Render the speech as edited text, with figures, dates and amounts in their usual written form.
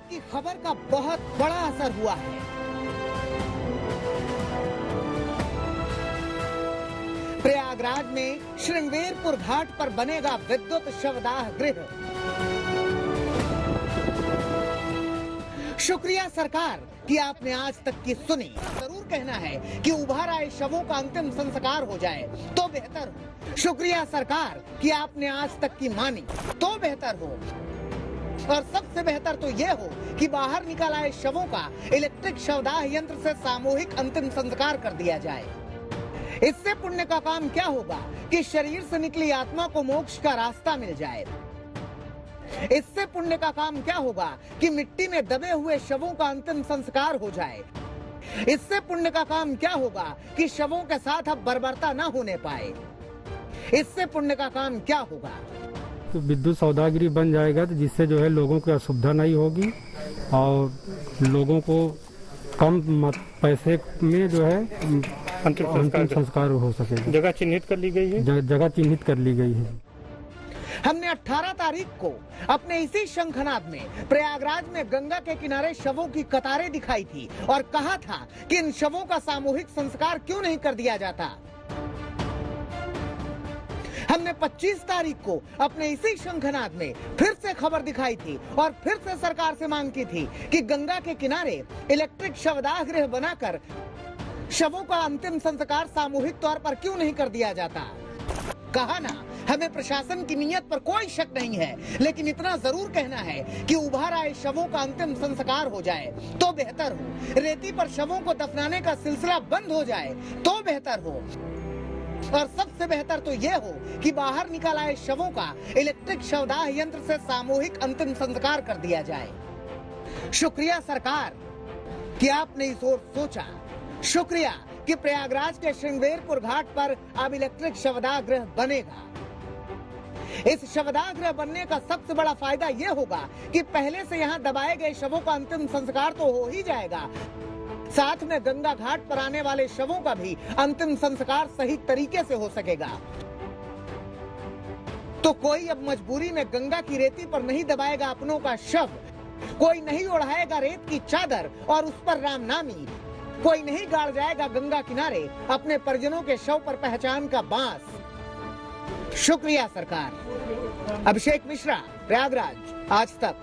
आपकी खबर का बहुत बड़ा असर हुआ है। प्रयागराज में श्रृंगेरपुर घाट पर बनेगा विद्युत शवदाह गृह। शुक्रिया सरकार कि आपने आज तक की सुनी। जरूर कहना है कि उभर आए शवों का अंतिम संस्कार हो जाए तो बेहतर हो। शुक्रिया सरकार कि आपने आज तक की मानी तो बेहतर हो। और सबसे बेहतर तो ये हो कि बाहर निकल आए शवों का इलेक्ट्रिक शवदाह यंत्र से सामूहिक अंतिम संस्कार कर दिया जाए। इससे पुण्य का काम क्या होगा कि शरीर से निकली आत्मा को मोक्ष का रास्ता मिल जाए। इससे पुण्य का काम क्या होगा कि मिट्टी में दबे हुए शवों का अंतिम संस्कार हो जाए। इससे पुण्य का काम क्या होगा कि शवों के साथ अब बर्बरता न होने पाए। इससे पुण्य का काम क्या होगा तो विद्युत सौदागरी बन जाएगा, तो जिससे जो है लोगों की असुविधा नहीं होगी और लोगों को कम पैसे में जो है अंतिम संस्कार हो सकेगा। जगह चिन्हित कर ली गई है। जगह चिन्हित कर ली गई है। हमने 18 तारीख को अपने इसी शंखनाद में प्रयागराज में गंगा के किनारे शवों की कतारें दिखाई थी और कहा था कि इन शवों का सामूहिक संस्कार क्यों नहीं कर दिया जाता। हमने 25 तारीख को अपने इसी शंखनाद में फिर से खबर दिखाई थी और फिर से सरकार से मांग की थी कि गंगा के किनारे इलेक्ट्रिक शवदाह गृह बनाकर शवों का अंतिम संस्कार सामूहिक तौर पर क्यों नहीं कर दिया जाता। कहा ना, हमें प्रशासन की नीयत पर कोई शक नहीं है, लेकिन इतना जरूर कहना है कि उभर आए शवों का अंतिम संस्कार हो जाए तो बेहतर हो। रेती पर शवों को दफनाने का सिलसिला बंद हो जाए तो बेहतर हो। और सबसे बेहतर तो ये हो कि बाहर निकल आए शवों का इलेक्ट्रिक शवदाह यंत्र से सामूहिक अंतिम संस्कार कर दिया जाए। शुक्रिया सरकार कि आपने इस ओर सोचा। शुक्रिया कि प्रयागराज के श्रृंगेरपुर घाट पर अब इलेक्ट्रिक शवदाह गृह बनेगा। इस शवदाह गृह बनने का सबसे बड़ा फायदा यह होगा कि पहले से यहाँ दबाए गए शवों का अंतिम संस्कार तो हो ही जाएगा, साथ में गंगा घाट पर आने वाले शवों का भी अंतिम संस्कार सही तरीके से हो सकेगा। तो कोई अब मजबूरी में गंगा की रेती पर नहीं दबाएगा अपनों का शव, कोई नहीं ओढ़ाएगा रेत की चादर और उस पर राम नामी, कोई नहीं गाड़ जाएगा गंगा किनारे अपने परिजनों के शव पर पहचान का बांस। शुक्रिया सरकार। अभिषेक मिश्रा, प्रयागराज, आज तक।